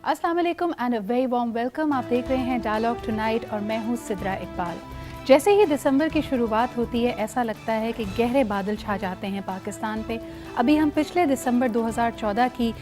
अस्सलाम वालेकुम and a very warm welcome. आप देख रहे हैं डायलॉग टुनाइट और मैं हूं सिद्रा इकबाल। जैसे ही दिसंबर की शुरुआत होती है ऐसा लगता है कि गहरे बादल छा जाते हैं पाकिस्तान पे। अभी हम पिछले दिसंबर 2014 की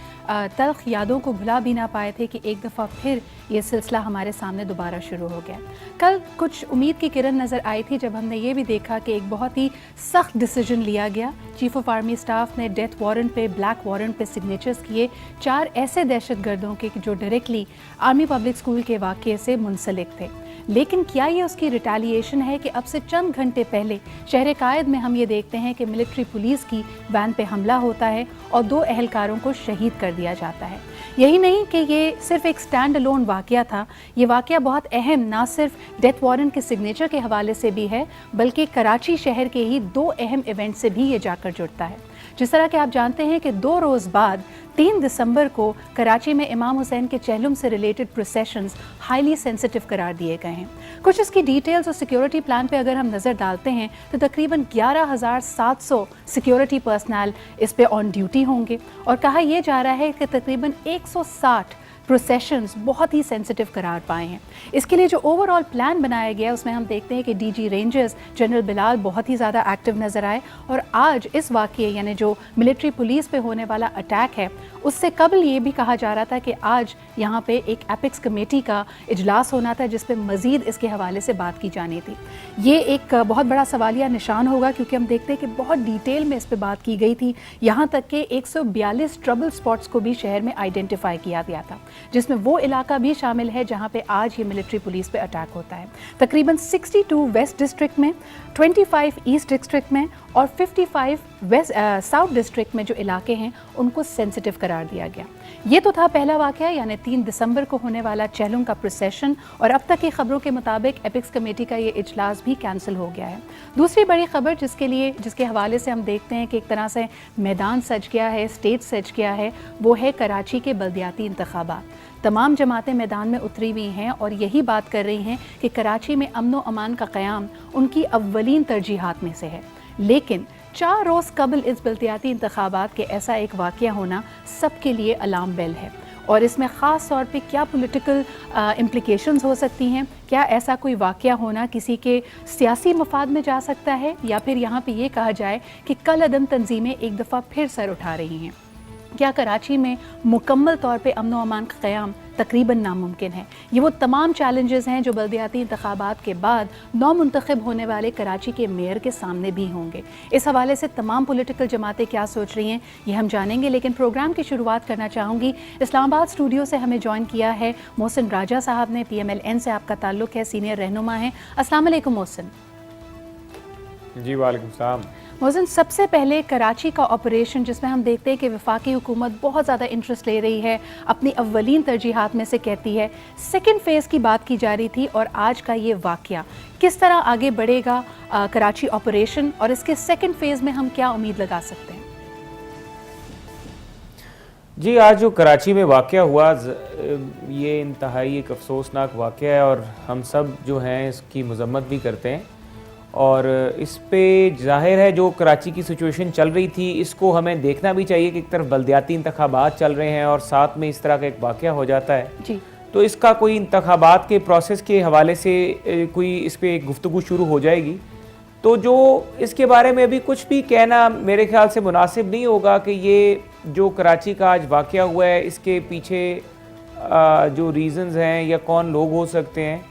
तल्ख यादों को भुला भी ना पाए थे कि एक दफ़ा फिर ये सिलसिला हमारे सामने दोबारा शुरू हो गया। कल कुछ उम्मीद की किरण नज़र आई थी जब हमने ये भी देखा कि एक बहुत ही सख्त डिसीजन लिया गया। चीफ ऑफ आर्मी स्टाफ ने डेथ वारंट पे, ब्लैक वारंट पे सिग्नेचर्स किए 4 ऐसे दहशत गर्दों के जो डायरेक्टली आर्मी पब्लिक स्कूल के वाक़े से मुंसलिक थे। लेकिन क्या ये उसकी रिटेलिएशन है कि अब से चंद घंटे पहले शहर कायद में हम ये देखते हैं कि मिलिट्री पुलिस की वैन पे हमला होता है और 2 अहलकारों को शहीद कर दिया जाता है। यही नहीं कि ये सिर्फ एक स्टैंड अलोन वाक़या था, ये वाक़या बहुत अहम ना सिर्फ डेथ वारंट के सिग्नेचर के हवाले से भी है बल्कि कराची शहर के ही 2 अहम इवेंट से भी ये जाकर जुड़ता है। जिस तरह के आप जानते हैं कि 2 रोज़ बाद 3 दिसंबर को कराची में इमाम हुसैन के चहलुम से रिलेटेड प्रोसेशंस हाईली सेंसिटिव करार दिए गए हैं। कुछ इसकी डिटेल्स और सिक्योरिटी प्लान पे अगर हम नज़र डालते हैं तो तकरीबन 11,700 सिक्योरिटी पर्सनल इस पे ऑन ड्यूटी होंगे और कहा यह जा रहा है कि तकरीबन 160 प्रोसेशंस बहुत ही सेंसिटिव करार पाए हैं। इसके लिए जो ओवरऑल प्लान बनाया गया उसमें हम देखते हैं कि डीजी रेंजर्स जनरल बिलाल बहुत ही ज़्यादा एक्टिव नज़र आए और आज इस वाक़ये यानी जो मिलिट्री पुलिस पे होने वाला अटैक है उससे कबल ये भी कहा जा रहा था कि आज यहाँ पे एक एपिक्स कमेटी का इजलास होना था जिस पे मज़ीद इसके हवाले से बात की जानी थी। ये एक बहुत बड़ा सवालिया निशान होगा क्योंकि हम देखते हैं कि बहुत डिटेल में इस पर बात की गई थी। यहाँ तक कि 142 ट्रबल स्पॉट्स को भी शहर में आइडेंटिफाई किया गया था जिसमें वो इलाका भी शामिल है जहाँ पे आज ये मिलिट्री पुलिस पे अटैक होता है। तकरीबन 62 वेस्ट डिस्ट्रिक्ट में, 25 ईस्ट डिस्ट्रिक्ट में और 55 साउथ डिस्ट्रिक्ट में जो इलाके हैं उनको सेंसिटिव करार दिया गया। ये तो था पहला वाक़या यानी 3 दिसंबर को होने वाला चहलुम का प्रोसेशन और अब तक की खबरों के मुताबिक एपिक्स कमेटी का ये इजलास भी कैंसिल हो गया है। दूसरी बड़ी खबर जिसके हवाले से हम देखते हैं कि एक तरह से मैदान सज गया है, स्टेज सज गया है, वो है कराची के बल्दियाती इंतखाबात। तमाम जमातें मैदान में उतरी हुई हैं और यही बात कर रही हैं कि कराची में अमन व अमान का क़याम उनकी अव्वलीन तरजीहात में से है। लेकिन 4 रोज़ कबल इस बल्दियाती इंतखाबात के ऐसा एक वाक़या होना सबके लिए अलार्म बेल है और इसमें ख़ास तौर पे क्या पॉलिटिकल इम्प्लिकेशंस हो सकती हैं, क्या ऐसा कोई वाक़या होना किसी के सियासी मफाद में जा सकता है या फिर यहाँ पे ये कहा जाए कि कल अदम तंजीमें एक दफ़ा फिर सर उठा रही हैं। क्या कराची में मुकम्मल तौर पे अमन व अमान का क़याम तकरीबन नामुमकिन है। ये वो तमाम चैलेंजेस हैं जो बल्दियाती इंतखाबात के बाद नौ मुंतखब होने वाले कराची के मेयर के सामने भी होंगे। इस हवाले से तमाम पॉलिटिकल जमातें क्या सोच रही हैं ये हम जानेंगे, लेकिन प्रोग्राम की शुरुआत करना चाहूँगी। इस्लामाबाद स्टूडियो से हमें ज्वाइन किया है मोहसिन राजा साहब ने, PMLN से आपका ताल्लुक़ है, सीनियर रहनुमा हैं। अस्सलाम वालेकुम मोहसिन। जी वालेकुम सलाम। मोहसिन, सबसे पहले कराची का ऑपरेशन जिसमें हम देखते हैं कि वफाकी हुकूमत बहुत ज़्यादा इंटरेस्ट ले रही है, अपनी अव्वलीन तरजीहात में से कहती है, सेकंड फ़ेज़ की बात की जा रही थी और आज का ये वाक़या किस तरह आगे बढ़ेगा कराची ऑपरेशन और इसके सेकंड फ़ेज़ में हम क्या उम्मीद लगा सकते हैं? जी, आज जो कराची में वाक़या हुआ ये इंतहाई एक अफसोसनाक वाक़या है और हम सब जो हैं इसकी मज़म्मत भी करते हैं और इस पे ज़ाहिर है जो कराची की सिचुएशन चल रही थी इसको हमें देखना भी चाहिए कि एक तरफ बल्दियाती इंतखाबात चल रहे हैं और साथ में इस तरह का एक वाक़या हो जाता है जी। तो इसका कोई इंतखाबात के प्रोसेस के हवाले से कोई इस पर गुफ्तगू शुरू हो जाएगी तो जो इसके बारे में अभी कुछ भी कहना मेरे ख्याल से मुनासिब नहीं होगा कि ये जो कराची का आज वाक़या हुआ है इसके पीछे जो रीज़न्स हैं या कौन लोग हो सकते हैं,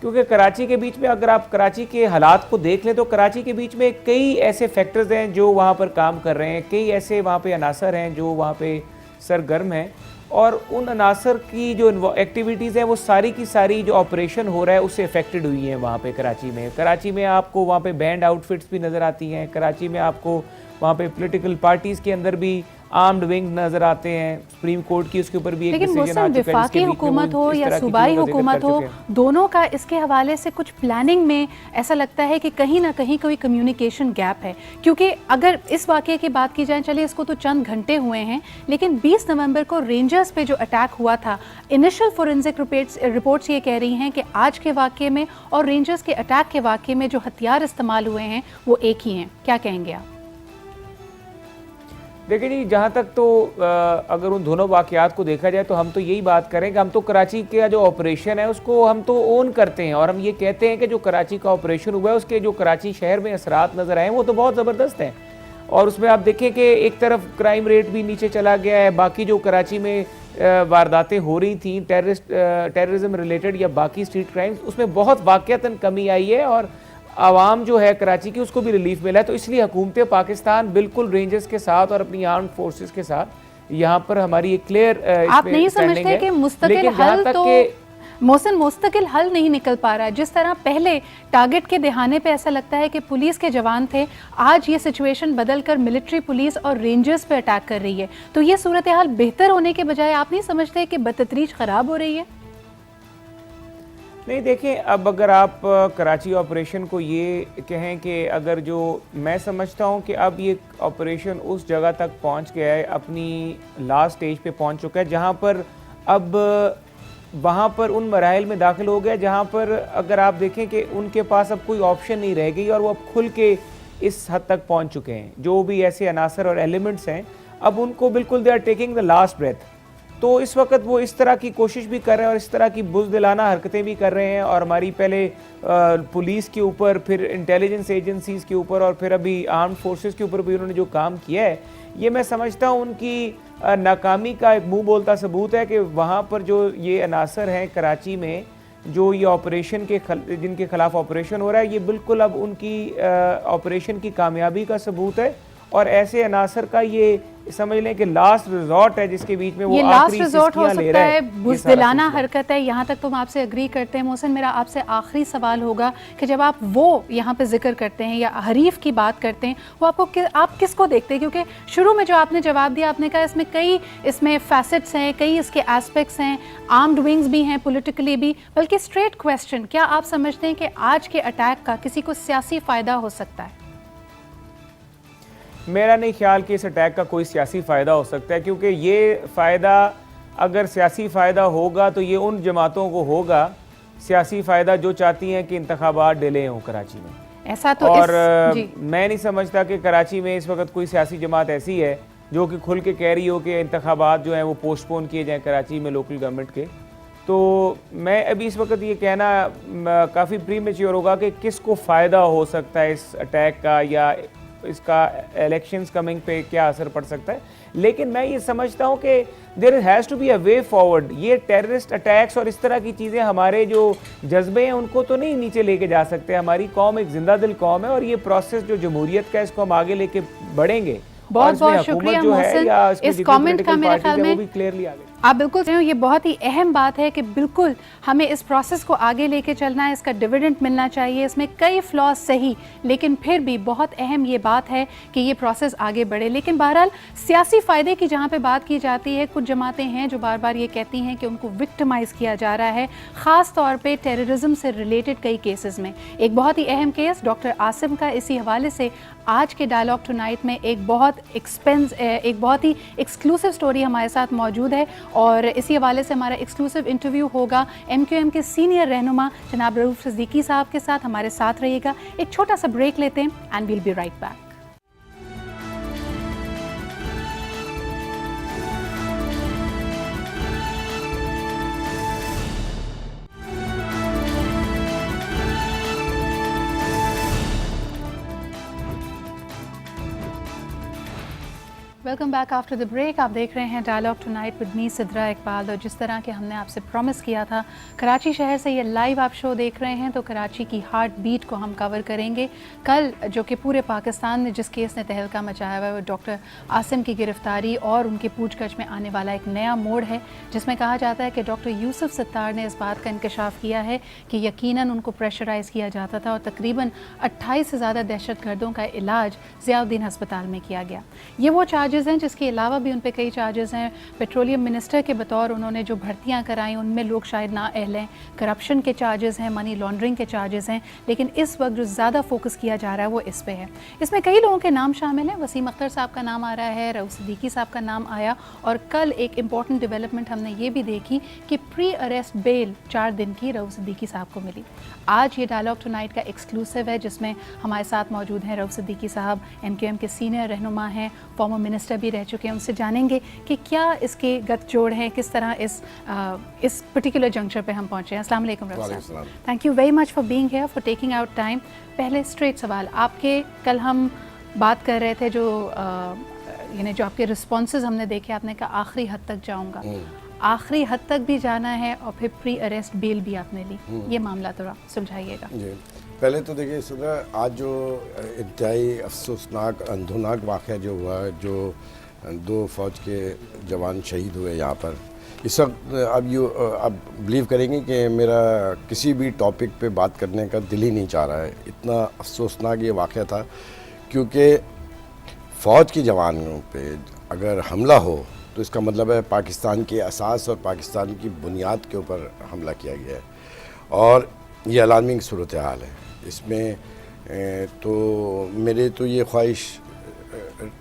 क्योंकि कराची के बीच में अगर आप कराची के हालात को देख लें तो कराची के बीच में कई ऐसे फैक्टर्स हैं जो वहाँ पर काम कर रहे हैं, कई ऐसे वहाँ पे अनासर हैं जो वहाँ पे सरगर्म हैं और उन अनासर की जो एक्टिविटीज़ हैं वो सारी की सारी जो ऑपरेशन हो रहा है उससे अफेक्टेड हुई हैं वहाँ पे कराची में आपको वहाँ पे बैंड आउटफिट्स भी नज़र आती हैं, कराची में आपको वहाँ पे पॉलिटिकल पार्टीज़ के अंदर भी आर्म्ड विंग नजर आते हैं, सुप्रीम कोर्ट की उसके ऊपर भी एक डिसीजन आ चुका है। वफाकी हुकूमत हो या सूबाई हुकूमत हो, दोनों का इसके हवाले से कुछ प्लानिंग में ऐसा लगता है कि कहीं ना कहीं कोई कम्युनिकेशन गैप है, क्योंकि अगर इस वाक़ये की बात की जाए, चलिए इसको तो चंद घंटे हुए हैं, लेकिन 20 नवंबर को रेंजर्स पे जो अटैक हुआ था, इनिशियल फोरेंसिक रिपोर्ट्स ये कह रही हैं कि आज के वाक़ये में और रेंजर्स के अटैक के वाक़ये में जो हथियार इस्तेमाल हुए हैं वो एक ही हैं। क्या कहेंगे आप? देखिए जी, जहाँ तक तो अगर उन दोनों वाक़यात को देखा जाए तो हम तो यही बात करें कि हम तो कराची का जो ऑपरेशन है उसको हम तो ओन करते हैं, और हम ये कहते हैं कि जो कराची का ऑपरेशन हुआ है उसके जो कराची शहर में असरात नज़र आए वो तो बहुत ज़बरदस्त हैं। और उसमें आप देखें कि एक तरफ क्राइम रेट भी नीचे चला गया है, बाकी जो कराची में वारदातें हो रही थी टेररिज्म रिलेटेड या बाकी स्ट्रीट क्राइम्स, उसमें बहुत वाक़यातन कमी आई है और आवाम जो है कराची की उसको भी रिलीफ मिला है। तो इसलिए हुकूमत पाकिस्तान बिल्कुल रेंजर्स के साथ और अपनी आर्म्ड फोर्सेस के साथ यहाँ पर हमारी एक क्लियर आप नहीं समझते कि मुस्तकिल हल तो मोहसिन मुस्तकिल हल नहीं निकल पा रहा है। जिस तरह पहले टारगेट के दहाने पे ऐसा लगता है कि पुलिस के जवान थे, आज ये सिचुएशन बदलकर मिलिट्री पुलिस और रेंजर्स पे अटैक कर रही है, तो ये सूरत हाल बेहतर होने के बजाय आप नहीं समझते कि बदतदरीज खराब हो रही है? नहीं, देखें, अब अगर आप कराची ऑपरेशन को ये कहें कि अगर जो मैं समझता हूँ कि अब ये ऑपरेशन उस जगह तक पहुँच गया है, अपनी लास्ट स्टेज पे पहुँच चुका है, जहाँ पर अब वहाँ पर उन मराइल में दाखिल हो गया जहाँ पर अगर आप देखें कि उनके पास अब कोई ऑप्शन नहीं रह गई और वो अब खुल के इस हद तक पहुँच चुके हैं। जो भी ऐसे अनासर और एलिमेंट्स हैं अब उनको बिल्कुल they are taking the last breath. तो इस वक्त वो इस तरह की कोशिश भी कर रहे हैं और इस तरह की बुज़दिलाना हरकतें भी कर रहे हैं, और हमारी पहले पुलिस के ऊपर, फिर इंटेलिजेंस एजेंसीज़ के ऊपर और फिर अभी आर्म्ड फोर्सेस के ऊपर भी उन्होंने जो काम किया है, ये मैं समझता हूँ उनकी नाकामी का एक मुंह बोलता सबूत है कि वहाँ पर जो ये अनासर हैं कराची में, जो ये ऑपरेशन के जिनके खिलाफ ऑपरेशन हो रहा है, ये बिल्कुल अब उनकी ऑपरेशन की कामयाबी का सबूत है। और ऐसे अनासर का ये समझ लें कि लास्ट रिजॉर्ट है जिसके बीच में वो लास्ट रिजॉर्ट हो सकता है, बुज़दिलाना हरकत है। यहाँ तक तो हम आपसे एग्री करते हैं। मोहसिन, मेरा आपसे आखिरी सवाल होगा कि जब आप वो यहाँ पे जिक्र करते हैं या हरीफ की बात करते हैं, वो आप किसको देखते हैं? क्योंकि शुरू में जो आपने जवाब दिया, आपने कहा इसमें फैसेट्स हैं, कई इसके एस्पेक्ट्स हैं, आर्म्ड विंग्स भी हैं, पॉलिटिकली भी। बल्कि स्ट्रेट क्वेश्चन, क्या आप समझते हैं कि आज के अटैक का किसी को सियासी फ़ायदा हो सकता है? मेरा नहीं ख्याल कि इस अटैक का कोई सियासी फ़ायदा हो सकता है, क्योंकि ये फ़ायदा अगर सियासी फ़ायदा होगा तो ये उन जमातों को होगा, सियासी फ़ायदा जो चाहती हैं कि इंतखाबात डिले हों कराची में। ऐसा तो और मैं नहीं समझता कि कराची में इस वक्त कोई सियासी जमात ऐसी है जो कि खुल के कह रही हो कि इंतखाबात जो हैं वो पोस्टपोन किए जाएँ कराची में लोकल गवर्नमेंट के। तो मैं अभी इस वक्त ये कहना काफ़ी प्रीमेच्योर होगा कि किसको फ़ायदा हो सकता है इस अटैक का, या इसका इलेक्शंस कमिंग पे क्या असर पड़ सकता है। लेकिन मैं ये समझता हूँ कि there has to be a way forward. ये टेररिस्ट अटैक्स और इस तरह की चीज़ें हमारे जो जज्बे हैं उनको तो नहीं नीचे लेके जा सकते। हमारी कौम एक जिंदा दिल कौम है और ये प्रोसेस जो जमहूरियत का, इसको हम आगे लेके बढ़ेंगे। बहुत बहुत शुक्रिया मोहसिन, इस कमेंट का मेरे ख्याल में वो भी क्लियरली आ गई। आप बिल्कुल सही हो। ये बहुत ही अहम बात है कि बिल्कुल हमें इस प्रोसेस को आगे लेके चलना है, इसका डिविडेंड मिलना चाहिए। इसमें कई फ्लॉज सही, लेकिन फिर भी बहुत अहम ये बात है कि ये प्रोसेस आगे बढ़े। लेकिन बहरहाल सियासी फ़ायदे की जहाँ पे बात की जाती है, कुछ जमातें हैं जो बार बार ये कहती हैं कि उनको विक्टिमाइज़ किया जा रहा है, ख़ास तौर पर टेररिज्म से रिलेटेड कई केसेस में। एक बहुत ही अहम केस डॉक्टर आसिम का, इसी हवाले से आज के डायलॉग टुनाइट में एक बहुत ही एक्सक्लूसिव स्टोरी हमारे साथ मौजूद है, और इसी हवाले से हमारा एक्सक्लूसिव इंटरव्यू होगा MQM के सीनियर रहनुमा जनाब रऊफ सिद्दीकी साहब के साथ। हमारे साथ रहिएगा। एक छोटा सा ब्रेक लेते हैं and we'll be right back. Welcome back after the break. आप देख रहे हैं Dialogue Tonight with me Sidra Iqbal. और जिस तरह के हमने आपसे प्रॉमिस किया था, कराची शहर से ये लाइव आप शो देख रहे हैं, तो कराची की हार्ट बीट को हम कवर करेंगे। कल जो कि पूरे पाकिस्तान में जिस केस ने तहलका मचाया हुआ है वो डॉक्टर आसिम की गिरफ्तारी और उनके पूछगछ में आने वाला एक नया मोड़ है, जिसमें कहा जाता है कि डॉक्टर यूसुफ सत्तार ने इस बात का इंकशाफ किया है कि यकीनन उनको प्रेशराइज़ किया जाता था और तकरीबन 28 से ज़्यादा दहशतगर्दों का इलाज ज़ियाउद्दीन हस्पताल में किया गया। ये वो चार्जेस हैं जिसके अलावा भी उन पे कई चार्जेस हैं। पेट्रोलियम मिनिस्टर के बतौर उन्होंने जो भर्तियां कराई उनमें लोग शायद ना अहल हैं, करप्शन के चार्जेस हैं, मनी लॉन्ड्रिंग के चार्जेस हैं। लेकिन इस वक्त जो ज़्यादा फोकस किया जा रहा है वो इस पे है। इसमें कई लोगों के नाम शामिल हैं। वसीम अख्तर साहब का नाम आ रहा है, रऊफ सिद्दीकी साहब का नाम आया, और कल एक इम्पॉर्टेंट डेवलपमेंट हमने ये भी देखी कि प्री अरेस्ट बेल 4 दिन की रऊफ सिद्दीकी साहब को मिली। आज ये डायलॉग टुनाइट का एक्सक्लूसिव है जिसमें हमारे साथ मौजूद हैं रऊफ सिद्दीकी साहब, MQM के सीनियर रहनुमा हैं, फॉर्मर मिनिस्टर मिनिस्टर भी रह चुके हैं, उनसे जानेंगे कि क्या इसके गठजोड़ हैं, किस तरह इस पर्टिकुलर जंक्चर पे हम पहुँचे हैं। अस्सलाम वालेकुम रफ़ी साहब, thank you very much for being here, for taking out time. पहले स्ट्रेट सवाल आपके, कल हम बात कर रहे थे जो यानी जो आपके रिस्पॉन्सेज हमने देखे, आपने कहा आखिरी हद तक जाऊँगा, आखिरी हद तक भी जाना है और फिर प्री अरेस्ट बेल भी आपने ली, ये मामला थोड़ा सुलझाइएगा। जी, पहले तो देखिए सुधा, आज जो इंतहाई अफसोसनाक अंधोनाक वाक़या जो हुआ, जो 2 फ़ौज के जवान शहीद हुए यहाँ पर, इस वक्त अब बिलीव करेंगे कि मेरा किसी भी टॉपिक पे बात करने का दिल ही नहीं चाह रहा है, इतना अफसोसनाक ये वाक़या था। क्योंकि फ़ौज के जवानों पे अगर हमला हो तो इसका मतलब है पाकिस्तान के असास और पाकिस्तान की बुनियाद के ऊपर हमला किया गया है, और ये अलार्मिंग सूरत हाल है। इसमें तो मेरे तो ये ख्वाहिश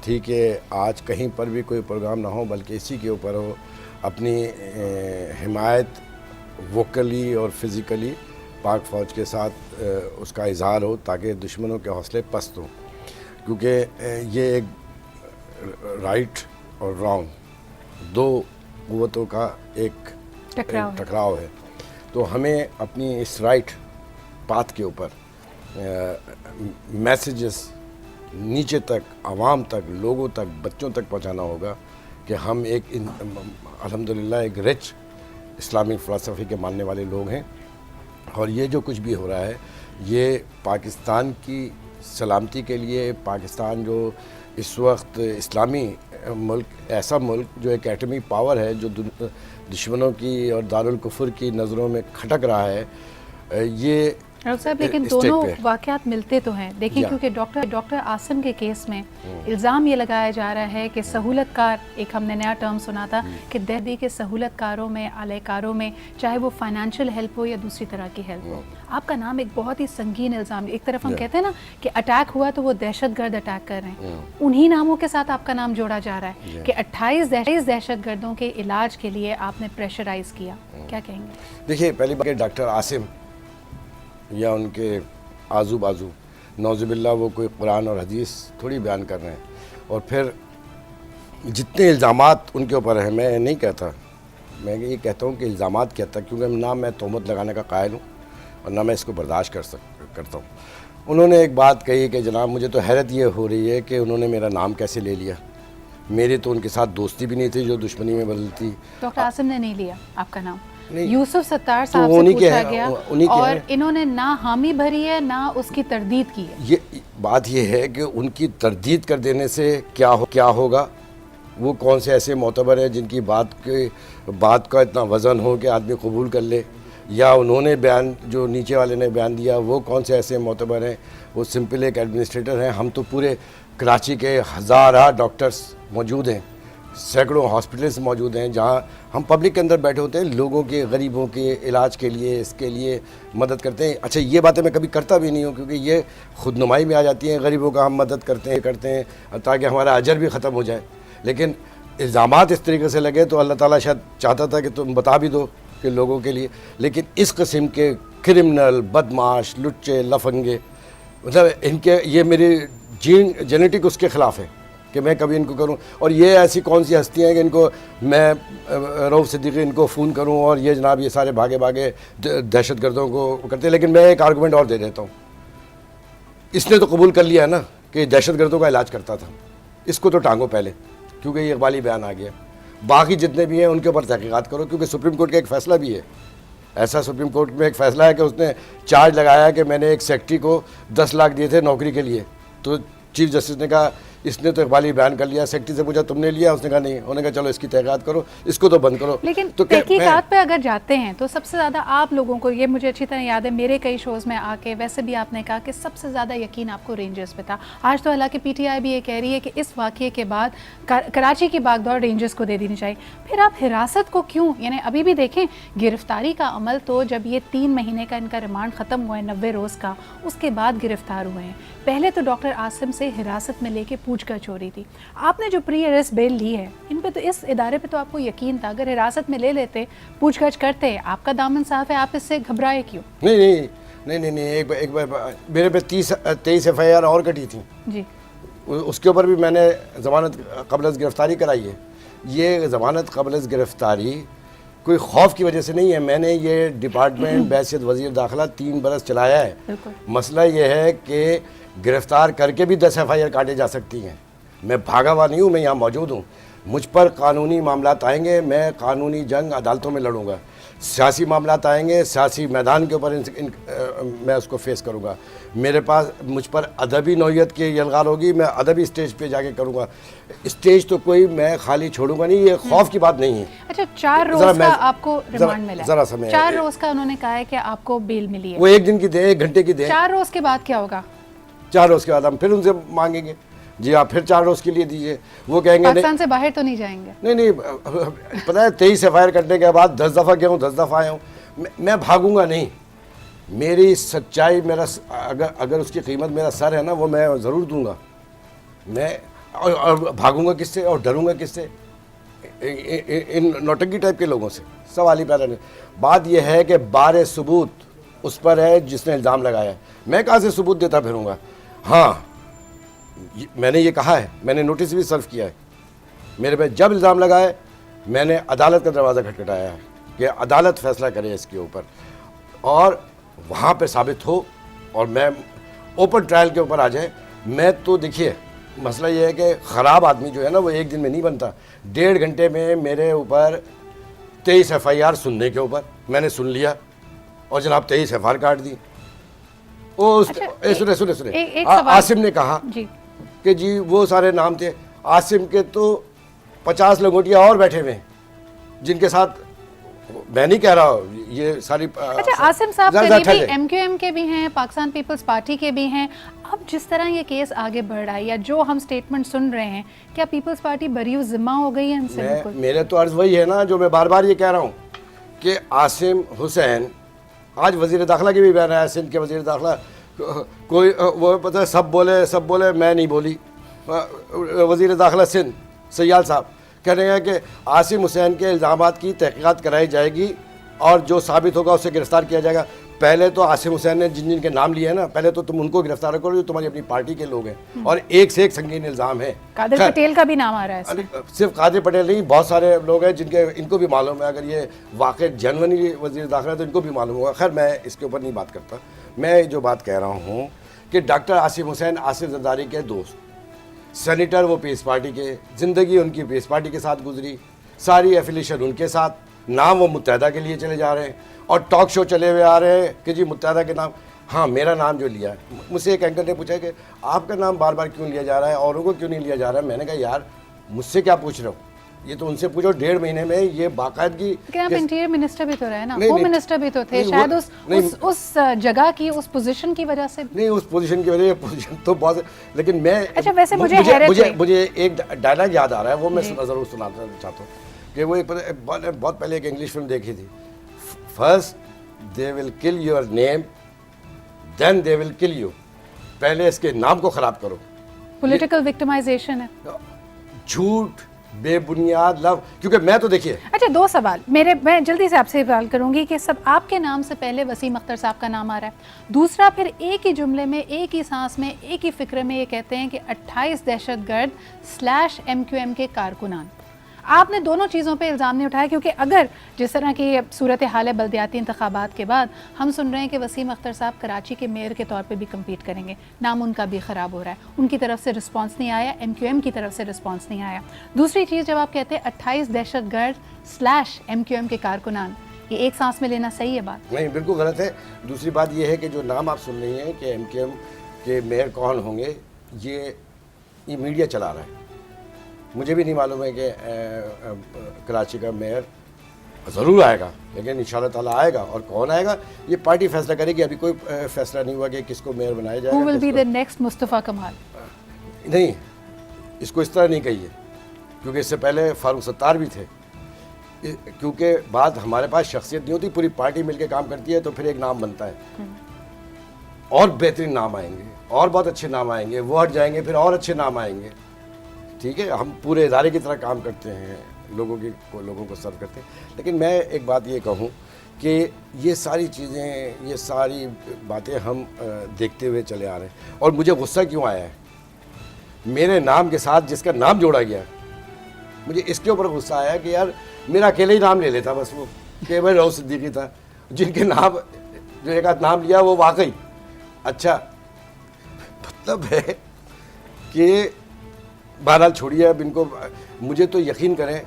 थी कि आज कहीं पर भी कोई प्रोग्राम ना हो, बल्कि इसी के ऊपर हो, अपनी हिमायत वोकली और फिज़िकली पाक फ़ौज के साथ उसका इज़हार हो, ताकि दुश्मनों के हौसले पस्त हों। क्योंकि ये एक राइट और रॉन्ग, 2 क़ुव्वतों का एक टकराव है। तो हमें अपनी इस राइट पाथ के ऊपर मैसेजेस नीचे तक, आवाम तक, लोगों तक, बच्चों तक पहुंचाना होगा कि हम एक अल्हम्दुलिल्लाह एक रिच इस्लामिक फ़िलासफ़ी के मानने वाले लोग हैं, और ये जो कुछ भी हो रहा है ये पाकिस्तान की सलामती के लिए, पाकिस्तान जो इस वक्त इस्लामी मुल्क, ऐसा मुल्क जो एक एटमी पावर है, जो दुश्मनों की और दारुल कुफ्र की नज़रों में खटक रहा है, ये साहब, लेकिन दोनों वाक़यात मिलते तो हैं। देखिए, क्योंकि डॉक्टर आसिम के केस में इल्ज़ाम ये लगाया जा रहा है कि सहूलतकार, एक हमने नया टर्म सुना था कि दहदी के सहूलतकारों में, आलयकारों में, चाहे वो फाइनेंशियल हेल्प हो या दूसरी तरह की हेल्प हो, आपका नाम एक बहुत ही संगीन इल्ज़ाम। एक तरफ हम कहते हैं ना कि अटैक हुआ तो वो दहशतगर्द अटैक कर रहे हैं, उन्हीं नामों के साथ आपका नाम जोड़ा जा रहा है कि 28 दहशतगर्दों के इलाज के लिए आपने प्रेशराइज़ किया। क्या कहेंगे? देखिए, पहली बात डॉक्टर आसिम या उनके आजू बाजू नौजुबिल्ला वो कोई कुरान और हदीस थोड़ी बयान कर रहे हैं, और फिर जितने इल्ज़ामात उनके ऊपर हैं, मैं नहीं कहता, मैं ये कहता हूँ कि इल्ज़ामात कहता, क्योंकि ना मैं तोहमत लगाने का कायल हूँ और ना मैं इसको बर्दाश्त करता हूँ। उन्होंने एक बात कही कि जनाब, मुझे तो हैरत ये हो रही है कि उन्होंने मेरा नाम कैसे ले लिया, मेरी तो उनके साथ दोस्ती भी नहीं थी जो दुश्मनी में बदलती। डॉक्टर आसिम ने नहीं लिया आपका नाम, यूसुफ सत्तार साहब से पूछा गया और इन्होंने ना हामी भरी है ना उसकी तरदीद की है। ये बात ये है कि उनकी तरदीद कर देने से क्या होगा, वो कौन से ऐसे मोतबर हैं जिनकी बात का इतना वज़न हो कि आदमी कबूल कर ले, या उन्होंने बयान जो नीचे वाले ने बयान दिया वो कौन से ऐसे मोतबर हैं, वो सिंपल एक एडमिनिस्ट्रेटर हैं। हम तो पूरे कराची के हज़ार डॉक्टर्स मौजूद हैं, सैकड़ों हॉस्पिटल्स मौजूद हैं, जहां हम पब्लिक के अंदर बैठे होते हैं, लोगों के, गरीबों के इलाज के लिए, इसके लिए मदद करते हैं। अच्छा, ये बातें मैं कभी करता भी नहीं हूँ, क्योंकि ये खुदनुमाई में आ जाती हैं, गरीबों का हम मदद करते हैं ताकि हमारा अजर भी ख़त्म हो जाए। लेकिन इल्ज़ामात इस तरीके से लगे तो अल्लाह ताला शायद चाहता था कि तुम बता भी दो कि लोगों के लिए, लेकिन इस किस्म के क्रिमिनल, बदमाश, लुच्चे, लफंगे, मतलब इनके, ये मेरी जेनेटिक उसके ख़िलाफ़ है कि मैं कभी इनको करूं। और ये ऐसी कौन सी हस्तियाँ हैं कि इनको मैं रऊफ़ सिद्दीकी इनको फ़ोन करूं और ये जनाब ये सारे भागे दहशतगर्दों को करते हैं। लेकिन मैं एक आर्गूमेंट और दे देता हूं, इसने तो कबूल कर लिया है ना कि दहशतगर्दों का इलाज करता था, इसको तो टांगो पहले, क्योंकि ये इकबाली बयान आ गया। बाकी जितने भी हैं उनके ऊपर तहक़ीक़ात करो, क्योंकि सुप्रीम कोर्ट का एक फ़ैसला भी है, ऐसा सुप्रीम कोर्ट में एक फ़ैसला है कि उसने चार्ज लगाया कि मैंने एक सेक्रेटरी को 10 लाख दिए थे नौकरी के लिए, तो चीफ जस्टिस ने कहा इसने तो इकबाली बयान कर लिया। सेक्रेटरी से पूछा तुमने लिया, उसने कहा नहीं। उन्होंने कहा चलो इसकी तहक़ीक़ात करो, इसको तो बंद करो। लेकिन तो तहक़ीक़ात पे अगर जाते हैं तो सबसे ज़्यादा आप लोगों को, ये मुझे अच्छी तरह याद है, मेरे कई शोज़ में आके वैसे भी आपने कहा कि सबसे ज़्यादा यकीन आपको रेंजर्स पे था। आज तो हालांकि PTI भी ये कह रही है कि इस वाक़ये के बाद कराची की बागडोर रेंजर्स को दे देनी चाहिए। फिर आप हिरासत को क्यों, यानी अभी भी देखें गिरफ्तारी का अमल तो जब ये 3 महीने का इनका रिमांड ख़त्म हुआ है, 90 रोज़ का, उसके बाद गिरफ्तार हुए हैं। पहले तो डॉक्टर आसिम से हिरासत में लेके पूछताछ हो रही थी। आपने जो प्री अरेस्ट बेल ली है, इन पे तो, इस इदारे पे तो आपको यकीन था, अगर हिरासत में ले लेते, पूछताछ करते, आपका दामन साफ है, आप इससे घबराए क्यों? नहीं, एक बार मेरे पे 23 FIR और कटी थी जी, उसके ऊपर भी मैंने ज़मानत क़ब्ल गिरफ़्तारी कराई है। ये ज़मानत क़ब्ल गिरफ़्तारी कोई खौफ की वजह से नहीं है। मैंने ये डिपार्टमेंट बैसियत वज़ीर दाखिला 3 बरस चलाया है। मसला ये है कि गिरफ़्तार करके भी 10 FIR काटे जा सकती हैं। मैं भागा हुआ नहीं हूँ, मैं यहाँ मौजूद हूँ। मुझ पर कानूनी मामलात आएंगे, मैं कानूनी जंग अदालतों में लड़ूंगा। सियासी मामलात आएंगे, सियासी मैदान के ऊपर मैं उसको फेस करूंगा। मेरे पास मुझ पर अदबी नौइयत की यलगार होगी, मैं अदबी स्टेज पे जाके करूंगा। स्टेज तो कोई मैं खाली छोड़ूंगा नहीं, ये खौफ की बात नहीं है। अच्छा, 4 रोज का आपको रिमांड मिला है। जरा समय 4 रोज का उन्होंने कहा है कि आपको बेल मिली है। वो 1 दिन की दे, 1 घंटे की दे। 4 रोज के बाद क्या होगा? 4 रोज के बाद हम फिर उनसे मांगेंगे, जी आप फिर 4 रोज के लिए दीजिए। वो कहेंगे पाकिस्तान से बाहर तो नहीं जाएंगे? नहीं, पता है 23 FIR करने के बाद 10 दफ़ा गया हूँ, 10 दफ़ा आया हूँ। मैं भागूंगा नहीं। मेरी सच्चाई, मेरा अगर उसकी कीमत मेरा सर है ना, वो मैं ज़रूर दूंगा। मैं और भागूंगा किससे और डरूंगा किससे? इन नौटंकी टाइप के लोगों से। सवाल ही पैदा नहीं। बात यह है कि बारे सबूत उस पर है जिसने इल्ज़ाम लगाया है। मैं कहाँ से सबूत देता फिरूंगा? हाँ, मैंने ये कहा है, मैंने नोटिस भी सर्व किया है। मेरे पे जब इल्ज़ाम लगाए, मैंने अदालत का दरवाज़ा खटखटाया है कि अदालत फैसला करे इसके ऊपर, और वहाँ पे साबित हो और मैं ओपन ट्रायल के ऊपर आ जाए। मैं तो देखिए, मसला ये है कि ख़राब आदमी जो है ना, वो 1 दिन में नहीं बनता। 1.5 घंटे में मेरे ऊपर 23 FIR सुनने के ऊपर मैंने सुन लिया और जनाब 23 FIR काट दी। सुने आसिम ने कहा कि जी वो सारे नाम थे। आसिम के तो 50 लंगोटिया और बैठे हुए हैं जिनके साथ, मैं नहीं कह रहा हूँ ये सारी। अच्छा, आसिम साहब करीबी MQM के भी हैं, पाकिस्तान पीपल्स पार्टी के भी हैं। अब जिस तरह ये केस आगे बढ़ रहा है या जो हम स्टेटमेंट सुन रहे हैं, क्या पीपल्स पार्टी बरी जिम्मा हो गई है इनसे? बिल्कुल मेरे तो अर्ज वही है ना, जो मैं बार बार ये कह रहा हूँ कि आसिम हुसैन, आज वज़ीर दाखिला की भी बयान है, सिंध के वज़ीर दाखिला, कोई वो पता है सब बोले मैं नहीं बोली। वज़ीर दाखिला सिंध सयाल साहब कह रहे हैं कि आसिम हुसैन के इल्ज़ामात की तहक़ीक़ात कराई जाएगी और जो साबित होगा उसे गिरफ़्तार किया जाएगा। पहले तो आसिम हुसैन ने जिन के नाम लिए हैं ना, पहले तो तुम उनको गिरफ्तार करो जो तुम्हारी अपनी पार्टी के लोग हैं, और एक से एक संगीन इल्ज़ाम है। कादिर पटेल का भी नाम आ रहा है। सिर्फ कादिर पटेल नहीं, बहुत सारे लोग हैं जिनके इनको भी मालूम है। अगर ये वाकई जनवनी वज़ीर दाखिला है तो इनको भी मालूम होगा। खैर मैं इसके ऊपर नहीं बात करता। मैं जो बात कह रहा हूँ कि डॉक्टर आसिम हुसैन आसिफ जरदारी के दोस्त, सेनेटर वो पीस पार्टी के, ज़िंदगी उनकी पीस पार्टी के साथ गुजरी, सारी एफिलिएशन उनके साथ, नाम वो मुत्तहदा के लिए चले जा रहे हैं और टॉक शो चले हुए आ रहे हैं कि जी मुत्तहदा के नाम। हाँ, मेरा नाम जो लिया है, मुझसे एक एंकर ने पूछा कि आपका नाम बार बार क्यों लिया जा रहा है, औरों को क्यों नहीं लिया जा रहा है। मैंने कहा यार मुझसे क्या पूछ रहे हो, ये तो उनसे पूछो। 1.5 महीने में ये बाकायदगी। आप इंटीरियर मिनिस्टर भी तो रहे ना, होम मिनिस्टर भी तो थे, शायद उस जगह की, उस पोजीशन की वजह से। नहीं, उस पोजीशन की वजह, पोजीशन तो बहुत, लेकिन मैं अच्छा वैसे मुझे एक डायलॉग याद आ रहा है, वो मैं ज़रूर सुनाना चाहता हूँ कि वो एक बहुत पहले एक इंग्लिश फिल्म देखी थी। First they will kill your name, then they will kill you. पहले इसके नाम को ख़राब करो। पॉलिटिकल विक्टिमाइजेशन है, झूठ, बेबुनियाद लव। क्योंकि मैं तो देखिए, अच्छा 2 सवाल मैं जल्दी से आपसे सवाल करूंगी कि सब आपके नाम से पहले वसीम अख्तर साहब का नाम आ रहा है, दूसरा फिर एक ही जुमले में, एक ही सांस में, एक ही फिक्र में ये कहते हैं कि 28 दहशतगर्द / MQM के कारकुनान। आपने दोनों चीज़ों पे इल्ज़ाम नहीं उठाया, क्योंकि अगर जिस तरह की सूरत हाल है बल्दियाती इंतखाबात के बाद, हम सुन रहे हैं कि वसीम अख्तर साहब कराची के मेयर के तौर पे भी कम्पीट करेंगे, नाम उनका भी ख़राब हो रहा है, उनकी तरफ से रिस्पांस नहीं आया, MQM की तरफ से रिस्पांस नहीं आया। दूसरी चीज़, जब आप कहते हैं 28 दहशतगर्द / MQM के कारकुनान, ये एक सांस में लेना सही है बात? नहीं, बिल्कुल गलत है। दूसरी बात ये है कि जो नाम आप सुन रही हैं कि MQM के मेयर कौन होंगे, ये मीडिया चला रहा है। मुझे भी नहीं मालूम है कि कराची का मेयर ज़रूर आएगा, लेकिन इंशाल्लाह ताला आएगा, और कौन आएगा ये पार्टी फैसला करेगी। अभी कोई फैसला नहीं हुआ कि किसको मेयर बनाया जाएगा। Who will be the next Mustafa कमाल? नहीं, इसको इस तरह नहीं कहिए, क्योंकि इससे पहले फारूक सत्तार भी थे। क्योंकि बात हमारे पास शख्सियत नहीं होती, पूरी पार्टी मिलकर काम करती है तो फिर एक नाम बनता है, और बेहतरीन नाम आएंगे, और बहुत अच्छे नाम आएंगे, वो हट जाएंगे, फिर और अच्छे नाम आएंगे। ठीक है, हम पूरे इदारे की तरह काम करते हैं, लोगों को सर्व करते हैं। लेकिन मैं एक बात ये कहूँ कि ये सारी चीज़ें, ये सारी बातें हम देखते हुए चले आ रहे हैं। और मुझे गुस्सा क्यों आया है, मेरे नाम के साथ जिसका नाम जोड़ा गया, मुझे इसके ऊपर गुस्सा आया कि यार मेरा अकेले ही नाम ले लेता बस, वो कि भाई रऊफ सिद्दीकी था, जिनके नाम जो एक आध नाम लिया वो वाकई अच्छा, मतलब है कि बहरहाल छोड़िए अब इनको। मुझे तो यकीन करें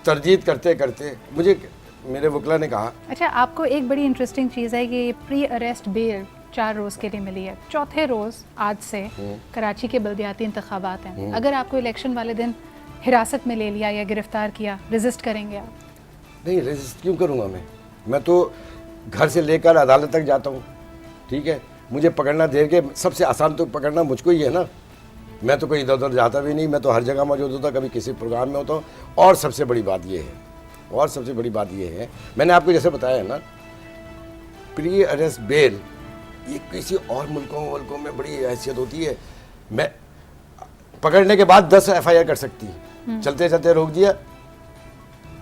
तरदीद करते करते मुझे मेरे वकला ने कहा। अच्छा, आपको एक बड़ी इंटरेस्टिंग चीज़ है कि ये प्री अरेस्ट बेल 4 रोज़ के लिए मिली है। चौथे रोज़ आज से कराची के बल्दियाती इंतखाबात हैं। अगर आपको इलेक्शन वाले दिन हिरासत में ले लिया या गिरफ्तार किया, रेजिस्ट करेंगे आप? नहीं, रेजिस्ट क्यों करूँगा मैं तो घर से लेकर अदालत तक जाता हूँ, ठीक है। मुझे पकड़ना देर के सबसे आसान तो पकड़ना मुझको ही है ना, मैं तो कोई इधर उधर जाता भी नहीं, मैं तो हर जगह मौजूद होता, कभी किसी प्रोग्राम में होता हूँ। और सबसे बड़ी बात ये है, मैंने आपको जैसे बताया है ना, प्री अरेस्ट बेल ये किसी और मुल्कों में बड़ी हैसियत होती है। मैं पकड़ने के बाद 10 FIR कर सकती है, चलते चलते रोक दिया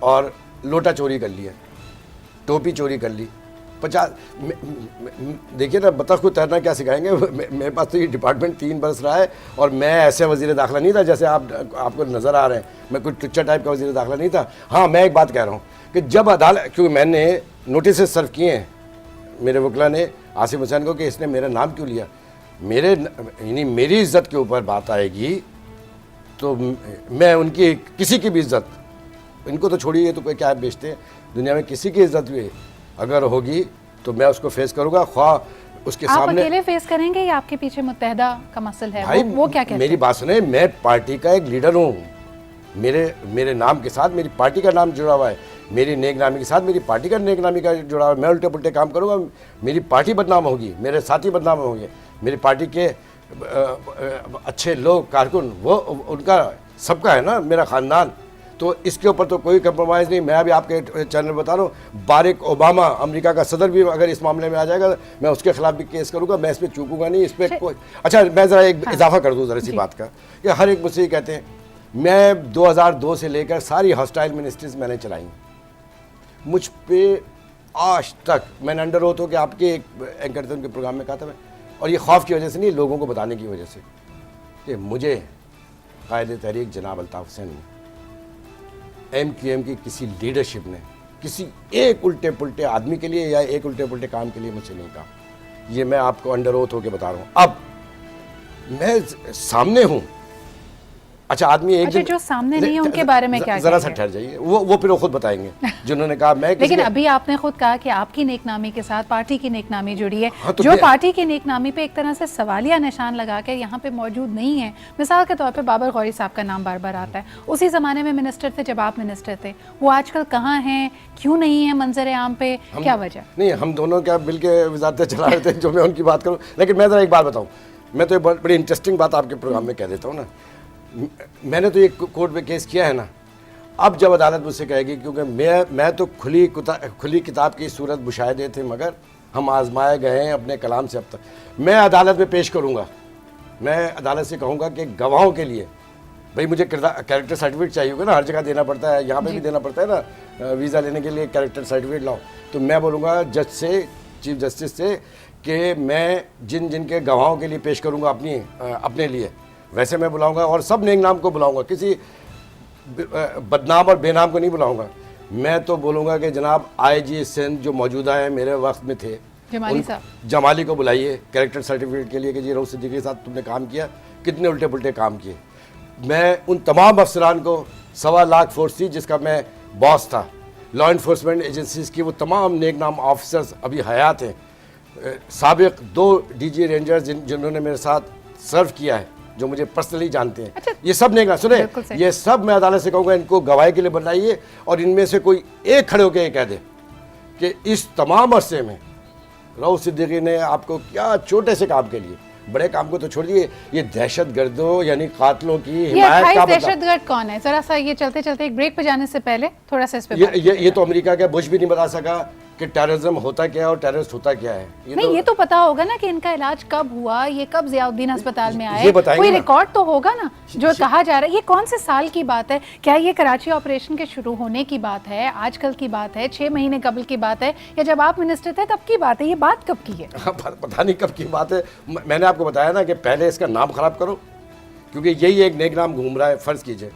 और लोटा चोरी कर लिया, टोपी चोरी कर ली, 50। देखिए ना, बतख को तैरना क्या सिखाएंगे। मेरे पास तो ये डिपार्टमेंट 3 बरस रहा है और मैं ऐसे वज़ीर दाखिला नहीं था जैसे आपको नज़र आ रहे हैं, मैं कोई टुच्चा टाइप का वज़ीर दाखिला नहीं था। हाँ, मैं एक बात कह रहा हूँ कि जब अदालत, क्योंकि मैंने नोटिस सर्व किए हैं मेरे वकला ने आसिफ हुसैन को कि इसने मेरा नाम क्यों लिया, यानी मेरी इज़्ज़त के ऊपर बात आएगी तो मैं उनकी किसी की भी इज़्ज़त, इनको तो छोड़िए, तो कोई क्या बेचते हैं दुनिया में, किसी की इज़्ज़त भी अगर होगी तो मैं उसको फेस करूंगा, ख्वाह उसके आप सामने। अकेले फेस करेंगे या आपके पीछे मुत्तहदा का मसल है? भाई वो क्या कहते हैं? मेरी बात सुने, मैं पार्टी का एक लीडर हूँ, मेरे नाम के साथ मेरी पार्टी का नाम जुड़ा हुआ है, मेरी नेकनामी के साथ मेरी पार्टी का नेकनामी का जुड़ा हुआ है। मैं उल्टे पुल्टे काम करूँगा, मेरी पार्टी बदनाम होगी, मेरे साथी बदनाम होंगे, मेरी पार्टी के अच्छे लोग कारकुन, वो उनका सबका है ना, मेरा ख़ानदान, तो इसके ऊपर तो कोई कंप्रोमाइज़ नहीं। मैं अभी आपके चैनल में बता रहा हूँ, बाराक ओबामा अमेरिका का सदर भी अगर इस मामले में आ जाएगा, मैं उसके खिलाफ भी केस करूँगा, मैं इस पर चूकूंगा नहीं, इस पर कोई। अच्छा, मैं ज़रा एक इजाफा कर दूँ ज़रा सी बात का, कि हर एक मुझसे कहते हैं, मैं 2002 से लेकर सारी हॉस्टाइल मिनिस्ट्रीज मैंने चलाई, मुझ पे आज तक मैंने अंडर ओथ हो के आपके एक एंकर थे उनके प्रोग्राम में कहा था मैं, और ये खौफ की वजह से नहीं, लोगों को बताने की वजह से, कि मुझे कायदे तहरीक जनाब अल्ताफ़ हुसैन ने, MQM की किसी लीडरशिप ने, किसी एक उल्टे पुल्टे आदमी के लिए या एक उल्टे पुल्टे काम के लिए मुझसे नहीं कहा। ये मैं आपको अंडर ओथ होकर बता रहा हूँ। अब मैं सामने हूँ, अच्छा आदमी एक जो सामने नहीं है उनके बारे में क्या जरा सा ठहर जाइए, वो फिर वो खुद बताएंगे जिन्होंने कहा मैं। लेकिन अभी आपने खुद कहा कि आपकी नेकनामी के साथ पार्टी की नेकनामी जुड़ी है। हाँ, तो जो पार्टी की नेकनामी पे एक तरह से सवालिया निशान लगा के यहाँ पे मौजूद नहीं है, मिसाल के तौर पे बाबर गौरी साहब का नाम बार बार आता है, उसी ज़माने में मिनिस्टर थे जब आप मिनिस्टर थे, वो आजकल कहाँ हैं, क्यों नहीं है मंजर आम पे, क्या वजह? नहीं, हम दोनों क्या मिल के वजारतें चला रहे थे, जो मैं उनकी बात करूँ। लेकिन मैं ज़रा एक बात बताऊँ, मैं तो बड़ी इंटरेस्टिंग बात आपके प्रोग्राम में कह देता हूँ ना, मैंने तो ये कोर्ट में केस किया है ना, अब जब अदालत मुझसे कहेगी, क्योंकि मैं तो खुली किताब की सूरत मुशाहिदे थे, मगर हम आजमाए गए हैं अपने कलाम से अब तक। मैं अदालत में पेश करूँगा, मैं अदालत से कहूँगा कि गवाहों के लिए भाई मुझे कैरेक्टर सर्टिफिकेट चाहिए होगा ना, हर जगह देना पड़ता है, यहाँ पे भी देना पड़ता है ना, वीज़ा लेने के लिए कैरेक्टर सर्टिफिकेट लाओ। तो मैं बोलूँगा जज से, चीफ जस्टिस से, कि मैं जिन के गवाहों के लिए पेश करूँगा अपने लिए, वैसे मैं बुलाऊंगा, और सब नेक नाम को बुलाऊंगा, किसी बदनाम और बेनाम को नहीं बुलाऊंगा। मैं तो बोलूँगा कि जनाब IG सिंध जो मौजूदा है, मेरे वक्त में थे, जमाली को बुलाइए कैरेक्टर सर्टिफिकेट के लिए कि जी रऊफ सिद्दीकी के साथ तुमने काम किया, कितने उल्टे पुल्टे काम किए। मैं उन तमाम अफसरान को, 1.25 लाख फोर्स थी जिसका मैं बॉस था, लॉ इन्फोर्समेंट एजेंसीज़ की, वो तमाम नेक नाम ऑफिसर्स अभी हयात हैं, साबिक 2 DG रेंजर्स जिन्होंने मेरे साथ सर्व किया है, जो मुझे पर्सनली जानते हैं। अच्छा, ये सब नहीं, सुने, ये सब मैं अदालत से कहूँगा इनको गवाही के लिए बनाइए, और इनमें से कोई एक खड़े होकर कह दे कि इस तमाम अरसे में रऊफ सिद्दीकी ने आपको क्या, छोटे से काम के लिए, बड़े काम को तो छोड़िए, ये दहशतगर्दों यानी कातिलों की हिमायत का दहशतगर्द कौन है? जरा सा ये चलते चलते एक ब्रेक पे जाने से पहले थोड़ा सा इस पे ये तो अमेरिका का बुश भी नहीं बता सका, कि टेररिज्म होता क्या है और टेररिस्ट होता क्या है। नहीं, ये तो पता होगा ना कि इनका इलाज कब हुआ, ये कब जियाउद्दीन अस्पताल में आए, ये बताएंगे कोई ना। रिकॉर्ड तो होगा ना जो कहा जा रहा है। ये कौन से साल की बात है? क्या ये कराची ऑपरेशन के शुरू होने की बात है, आजकल की बात है, 6 महीने कबल की बात है, या जब आप मिनिस्टर थे तब की बात है? ये बात कब की है? पता नहीं कब की बात है। मैंने आपको बताया ना कि पहले इसका नाम खराब करो, क्योंकि यही एक नेक नाम घूम रहा है, फ़र्ज़ कीजिए।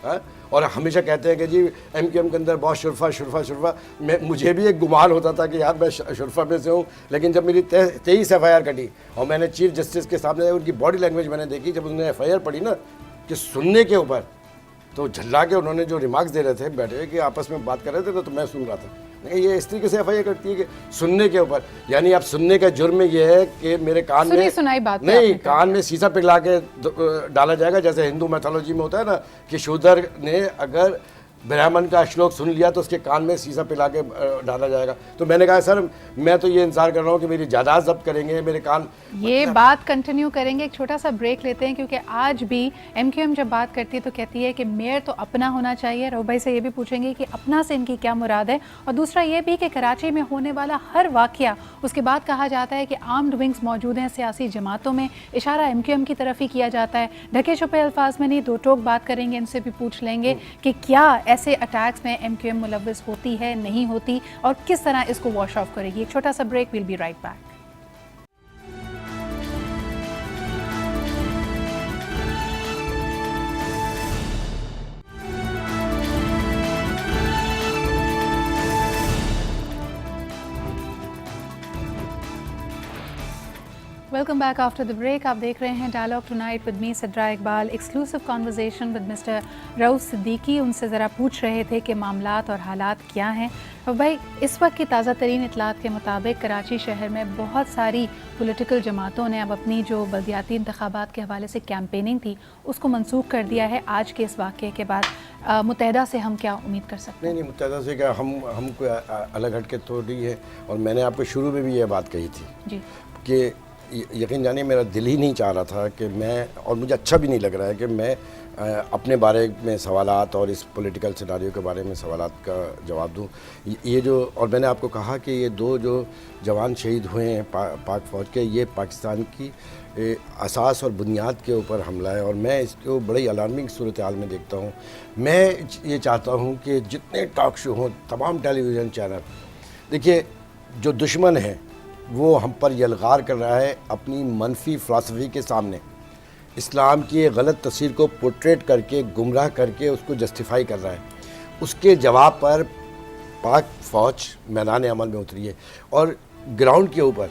हाँ? और हमेशा कहते हैं कि जी MQM के अंदर बहुत शुरफा। मुझे भी एक गुमान होता था कि यार मैं शुरफा में से हूँ, लेकिन जब मेरी 23 FIR कटी और मैंने चीफ जस्टिस के सामने उनकी बॉडी लैंग्वेज मैंने देखी, जब उन्होंने FIR पढ़ी ना कि सुनने के ऊपर, तो झल्ला के उन्होंने जो रिमार्क्स दे रहे थे बैठे कि आपस में बात कर रहे थे ना, तो मैं सुन रहा था। नहीं, ये इस तरीके से FIR करती है कि सुनने के ऊपर, यानी आप सुनने का जुर्म ये है कि मेरे कान में सुनाई बात नहीं, कान में शीशा पिघला के डाला जाएगा, जैसे हिंदू मैथोलॉजी में होता है ना कि शूद्र ने अगर ब्राह्मण का श्लोक सुन लिया तो उसके कान में शीशा पिला के डाला जाएगा। तो मैंने कहा सर मैं तो ये इंतजार कर रहा हूँ कि मेरी जायदाद जब्त करेंगे, मेरे कान। ये बात कंटिन्यू करेंगे, एक छोटा सा ब्रेक लेते हैं, क्योंकि आज भी MQM जब बात करती है तो कहती है कि मेयर तो अपना होना चाहिए। रऊफ भाई से ये भी पूछेंगे कि अपना से इनकी क्या मुराद है, और दूसरा ये भी कि कराची में होने वाला हर वाकया, उसके बाद कहा जाता है कि आर्म्ड विंग्स मौजूद हैं सियासी जमातों में, इशारा MQM की तरफ ही किया जाता है। ढके छुपे अल्फाज में नहीं, दो टोक बात करेंगे, इनसे भी पूछ लेंगे कि क्या ऐसे अटैक्स में MQM मुलव्वस होती है, नहीं होती, और किस तरह इसको वॉश ऑफ करेगी। एक छोटा सा break, will be right back. Welcome back after the break. आप देख रहे हैं Dialogue Tonight with me Sidra Iqbal, exclusive conversation with mister Rauf Siddiqui. उनसे ज़रा पूछ रहे थे कि मामलात और हालात क्या हैं। और भाई, इस वक्त की ताज़ा तरीन इतलात के मुताबिक कराची शहर में बहुत सारी पॉलिटिकल जमातों ने अब अपनी जो बल्दियाती इंतखाबात के हवाले से कैंपेनिंग थी उसको मनसूख कर दिया है। आज के इस वाक़े के बाद मुत्तहदा से हम क्या उम्मीद कर सकते हैं? नहीं, मुत्तहदा से क्या, हम कोई अलग हट के थोड़ी है। और मैंने आपको शुरू में भी ये बात कही थी जी कि यकीन जानिए मेरा दिल ही नहीं चाह रहा था कि मैं, और मुझे अच्छा भी नहीं लग रहा है कि मैं अपने बारे में सवालात और इस पॉलिटिकल सिनारियो के बारे में सवालात का जवाब दूं। ये जो, और मैंने आपको कहा कि ये दो जो जवान शहीद हुए हैं पाक फ़ौज के, ये पाकिस्तान की असास और बुनियाद के ऊपर हमला है, और मैं इसको बड़ी अलार्मिंग सूरत हाल में देखता हूँ। मैं ये चाहता हूँ कि जितने टॉक शो हों, तमाम टेलीविज़न चैनल, देखिए जो दुश्मन है वो हम पर यलगार कर रहा है अपनी मनफी फ़िलासफ़ी के सामने, इस्लाम की गलत तस्वीर को पोर्ट्रेट करके, गुमराह करके उसको जस्टिफाई कर रहा है। उसके जवाब पर पाक फ़ौज मैदान अमल में उतरी है, और ग्राउंड के ऊपर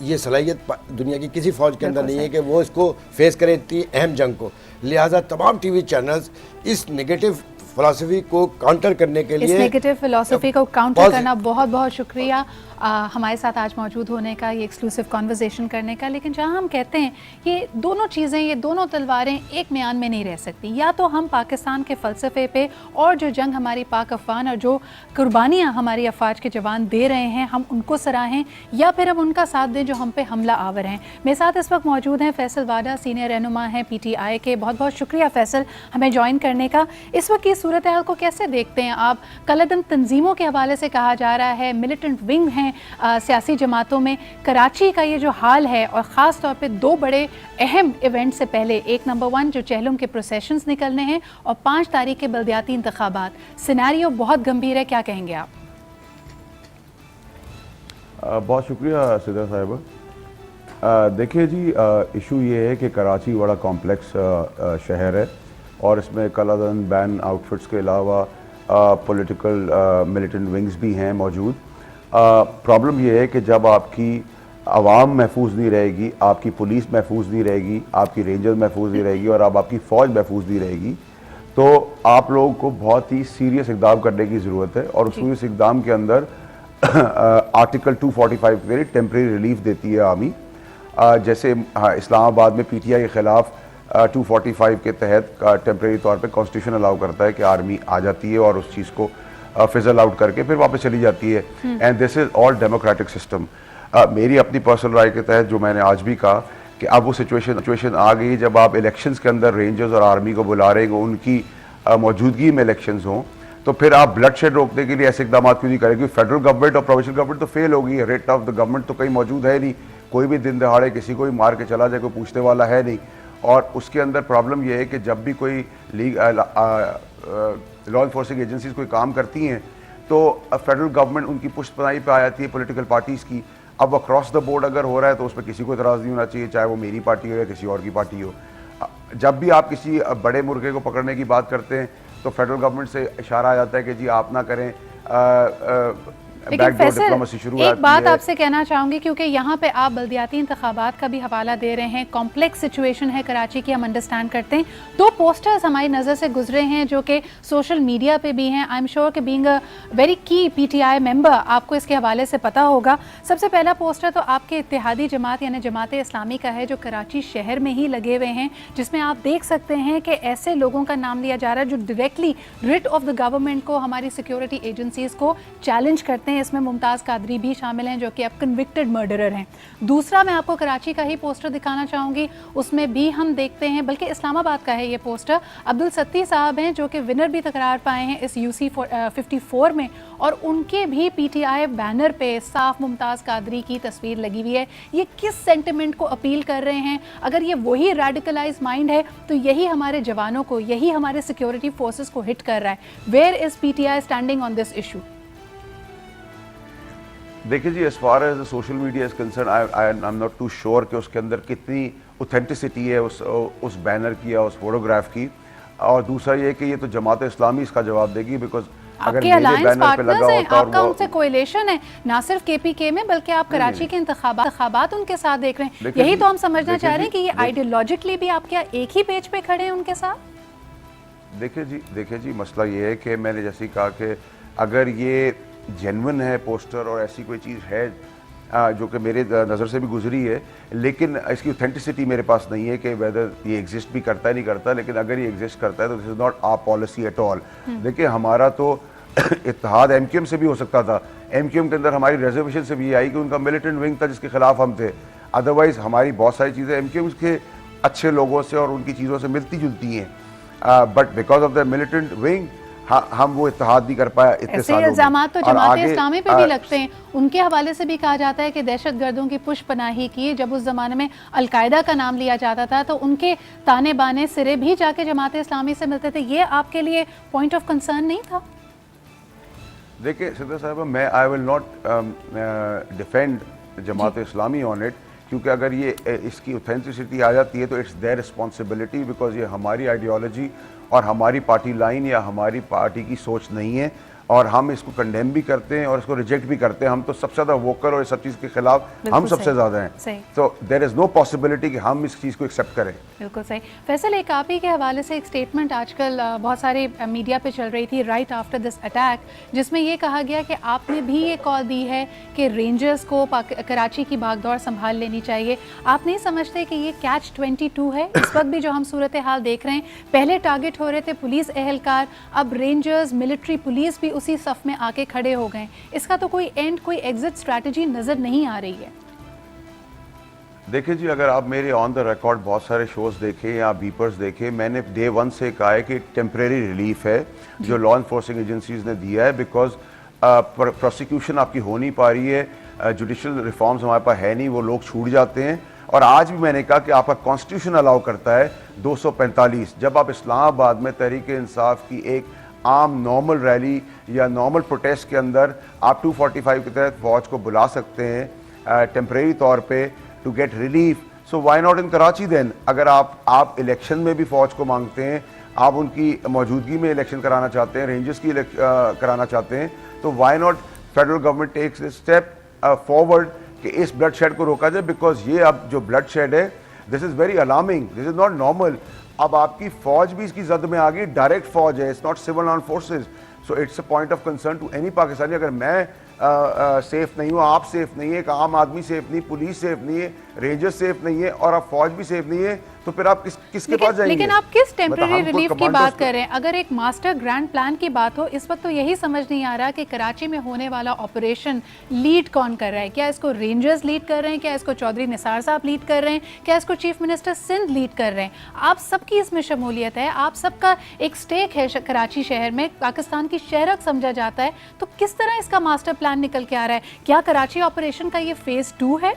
ये सलाहियत दुनिया की किसी फ़ौज के अंदर नहीं है कि वो इसको फेस करे इतनी अहम जंग को। लिहाजा तमाम TV चैनल्स इस नेगेटिव फ़िलासफ़ी को काउंटर करने के लिए, इस नेगेटिव फ़िलासफ़ी को काउंटर करना, बहुत बहुत शुक्रिया हमारे साथ आज मौजूद होने का, ये एक्सक्लूसिव कॉन्वर्जेशन करने का। लेकिन जहाँ हम कहते हैं ये दोनों चीज़ें, ये दोनों तलवारें एक म्यान में नहीं रह सकती। या तो हम पाकिस्तान के फ़लसफ़े पे और जो जंग हमारी पाक अफ़वान और जो कुर्बानियाँ हमारी अफवाज के जवान दे रहे हैं हम उनको सराहें, या फिर हम उनका साथ दें जो हम पे हमला आवर हैं। मेरे साथ इस वक्त मौजूद हैं फैसल वाडा, सीनियर रहनुमा हैं PTI के। बहुत बहुत शुक्रिया फैसल हमें ज्वाइन करने का। इस वक्त की सूरत हाल को कैसे देखते हैं आप? कलअदम तंजीमों के हवाले से कहा जा रहा है, मिलिटेंट विंग हैं सियासी जमातों में। कराची का ये जो हाल है, और ख़ास तौर पे दो बड़े अहम इवेंट से पहले, एक नंबर 1 जो चहलुम के प्रोसेशंस निकलने हैं, और 5 तारीख के बल्दियाती इंतखाबात, सिनेरियो बहुत गंभीर है, क्या कहेंगे आप? बहुत शुक्रिया सिद्रा साहिबा। देखिए जी, इशू ये है कि कराची बड़ा कॉम्प्लेक्स शहर है, और इसमें कलअदम बैन आउटफिट्स के अलावा पॉलिटिकल मिलिटेंट विंग्स भी हैं मौजूद। प्रॉब्लम ये है कि जब आपकी आवाम महफूज नहीं रहेगी, आपकी पुलिस महफूज नहीं रहेगी, आपकी रेंजर महफूज नहीं रहेगी, और अब आपकी फ़ौज महफूज नहीं रहेगी, तो आप लोगों को बहुत ही सीरियस इक़दाम करने की ज़रूरत है। और उस इक़दाम के अंदर आर्टिकल 245 के लिए टेम्प्रेरी रिलीफ देती है आर्मी। जैसे इस्लामाबाद में PTI के ख़िलाफ़ 245 के तहत टेम्प्रेरी तौर पे कॉन्स्टिट्यूशन अलाउ करता है कि आर्मी आ जाती है और उस चीज़ को फिजल आउट करके फिर वापस चली जाती है। And this is all democratic system. मेरी अपनी पर्सनल राय के तहत, जो मैंने आज भी कहा, कि अब वो सिचुएशन आ गई जब आप इलेक्शंस के अंदर रेंजर्स और आर्मी को बुला रहे हैं, उनकी मौजूदगी में इलेक्शंस हों, तो फिर आप ब्लड शेड रोकने के लिए ऐसे इकदाम क्यों नहीं करेंगे? फेडरल गवर्नमेंट और प्रोविंशियल गवर्नमेंट तो फेल होगी, रेट ऑफ द गवर्नमेंट तो कहीं मौजूद है नहीं, कोई भी दिन दहाड़े किसी को भी मार के चला जाए कोई पूछने वाला है नहीं। और उसके अंदर प्रॉब्लम यह है कि जब भी कोई लॉ इन्फोर्सिंग एजेंसीज कोई काम करती हैं तो फेडरल गवर्नमेंट उनकी पुष्टपनाही पे आ जाती है पॉलिटिकल पार्टीज़ की। अब अक्रॉस द बोर्ड अगर हो रहा है तो उसमें किसी को इतराज़ नहीं होना चाहिए, चाहे वो मेरी पार्टी हो या किसी और की पार्टी हो। जब भी आप किसी बड़े मुर्गे को पकड़ने की बात करते हैं तो फेडरल गवर्नमेंट से इशारा आ जाता है कि जी आप ना करें, लेकिन फैसल एक बात आपसे कहना चाहूँगी, क्योंकि यहाँ पे आप बल्दियाती इंतखाबात का भी हवाला दे रहे हैं, कॉम्प्लेक्स सिचुएशन है कराची की, हम अंडरस्टैंड करते हैं। दो पोस्टर्स हमारी नज़र से गुजरे हैं जो कि सोशल मीडिया पे भी हैं। आई एम श्योर कि बीइंग अ वेरी की PTI मेंबर आपको इसके हवाले से पता होगा। सबसे पहला पोस्टर तो आपके इत्तेहादी जमात यानी जमात इस्लामी का है जो कराची शहर में ही लगे हुए हैं, जिसमें आप देख सकते हैं कि ऐसे लोगों का नाम लिया जा रहा है जो directly writ of the government को, हमारी सिक्योरिटी एजेंसीज को चैलेंज करते हैं। इसमें मुमताज़ कादरी भी शामिल हैं जो कि अब कन्विक्टेड मर्डरर हैं। दूसरा मैं आपको कराची का ही पोस्टर दिखाना चाहूँगी, उसमें भी हम देखते हैं, बल्कि इस्लामाबाद का है ये पोस्टर, अब्दुल सत्ती साहब हैं जो कि विनर भी तकरार पाए हैं इस UC 54 में, और उनके भी PTI बैनर पे साफ मुमताज़ कादरी की तस्वीर लगी हुई है। ये किस सेंटिमेंट को अपील कर रहे हैं? अगर ये वही रेडिकलाइज माइंड है तो यही हमारे जवानों को, यही हमारे सिक्योरिटी फोर्सेस को हिट कर रहा है। Where is PTI standing on this issue? देखिए जी, as far as social media is concerned, I am not too sure कि उसके अंदर कितनी ऑथेंटिसिटी है उस बैनर की या उस फोटोग्राफ की। और दूसरा ये कि ये तो जमात इस्लामी इसका जवाब देगी, बिकॉज अगर मेरे बैनर पे लगा होता और आपका उनसे कोएलिशन है ना सिर्फ KPK में, बल्कि आप कराची के इंतखाबात उनके साथ देख रहे हैं। यही तो हम समझना चाह रहे हैं कि ये आइडियोलॉजिकली भी आप क्या एक ही पेज पे खड़े हैं उनके साथ? देखिए जी, मसला ये है कि मैंने जैसे ही कहा कि अगर ये जेन्युइन है पोस्टर और ऐसी कोई चीज़ है जो कि मेरे नज़र से भी गुजरी है, लेकिन इसकी ऑथेंटिसिटी मेरे पास नहीं है कि वेदर ये एग्जिस्ट भी करता है नहीं करता। लेकिन अगर ये एग्जिस्ट करता है तो this is not our policy at all. देखिए, हमारा तो इत्तेहाद MQM से भी हो सकता था। MQM के अंदर हमारी रिजर्वेशन से भी आई कि उनका मिलिटेंट विंग था जिसके खिलाफ हम थे। अदरवाइज़ हमारी बहुत सारी चीज़ें MQM के अच्छे लोगों से और उनकी चीज़ों से मिलती जुलती हैं, but because of the militant wing हम वो इत्तेहाद नहीं कर पाया इतने सालों में। इल्जामात तो जमात इस्लामी पे भी लगते हैं। उनके हवाले से भी कहा जाता है कि दहशतगर्दों की पुष्पनाही की। जब उस ज़माने में अलकायदा का नाम लिया जाता था तो उनके ताने बाने सिरे भी जाके जमात इस्लामी से मिलते थे। ये आपके लिए पॉइंट ऑफ कंसर्न नहीं था? देखिए सिद्रा साहब, मैं I will not defend Jamaat Islami on it, क्योंकि अगर ये इसकी ऑथेंटिसिटी आ जाती है तो इट्स देयर रिस्पॉन्सिबिलिटी, बिकॉज ये हमारी आइडियोलॉजी और हमारी पार्टी लाइन या हमारी पार्टी की सोच नहीं है, और हम इसको कंडेम भी करते हैं और इसको रिजेक्ट भी करते हैं। हम तो सबसे ज़्यादा वोकल और इस सब चीज़ के खिलाफ हम सबसे ज़्यादा हैं। तो देयर इज़ नो पॉसिबिलिटी कि हम इस चीज़ को एक्सेप्ट करें। बिल्कुल सही। फैसल, एक आप ही के हवाले से एक स्टेटमेंट आजकल बहुत सारे मीडिया पे चल रही थी राइट आफ्टर दिस अटैक, जिसमें ये कहा गया कि आपने भी ये कॉल दी है कि रेंजर्स को कराची की भागदौड़ संभाल लेनी चाहिए। आप नहीं समझते कि ये कैच 22 है? इस वक्त भी जो हम सूरत हाल देख रहे हैं, पहले टारगेट हो रहे थे पुलिस एहलकार, अब रेंजर्स, मिलिट्री पुलिस भी उसी सफ में आके खड़े हो गए। इसका तो कोई एंड, कोई एग्जिट स्ट्रैटेजी नजर नहीं आ रही है। देखिए जी, अगर आप मेरे ऑन द रिकॉर्ड बहुत सारे शोज देखें या बीपर्स देखें, मैंने डे 1 से कहा है कि टेम्परेरी रिलीफ है जो लॉ इन्फोर्सिंग एजेंसीज ने दिया है, बिकॉज प्रोसिक्यूशन आपकी हो नहीं पा रही है, जुडिशल रिफॉर्म्स हमारे पास है नहीं, वो लोग छूट जाते हैं। और आज भी मैंने कहा कि आपका कॉन्स्टिट्यूशन अलाउ करता है 245, जब आप इस्लामाबाद में तहरीक इंसाफ की एक आम नॉर्मल रैली या नॉर्मल प्रोटेस्ट के अंदर आप 245 के तहत फौज को बुला सकते हैं टेम्परेरी तौर पे to get relief. So why not in Karachi then? अगर आप इलेक्शन में भी फौज को मांगते हैं, आप उनकी मौजूदगी में इलेक्शन कराना चाहते हैं, रेंजर्स की कराना चाहते हैं, तो why not federal government takes this step forward कि इस ब्लड शेड को रोका जाए? बिकॉज ये अब जो ब्लड शेड है, this is very alarming, this is not normal. अब आपकी फौज भी इसकी जद में आ गई, डायरेक्ट फौज है, it's not civil arm forces. So it's a point of concern to any Pakistani. अगर मैं सेफ नहीं हूँ, आप सेफ नहीं है, एक आम आदमी सेफ नहीं, पुलिस सेफ नहीं है, रेंजर्स सेफ नहीं है और अब फौज भी सेफ नहीं है, तो तो फिर आप किसके पास जाएंगे? लेकिन आप किस मतलब टेम्पररी हमको रिलीफ की कमांडर्स बात कर रहे हैं? अगर एक मास्टर ग्रैंड प्लान की बात हो, इस वक्त तो यही समझ नहीं आ रहा कि कराची में होने वाला ऑपरेशन लीड कौन कर रहा है। क्या इसको रेंजर्स लीड कर रहे हैं, क्या इसको चौधरी निसार साहब लीड कर रहे हैं, क्या इसको चीफ मिनिस्टर सिंध लीड कर रहे हैं? आप सबकी इसमें शमूलियत है, आप सबका एक स्टेक है कराची शहर में, पाकिस्तान की शहरक समझा जाता है। तो किस तरह इसका मास्टर प्लान निकल के आ रहा है? क्या कराची ऑपरेशन का ये फेज 2 है?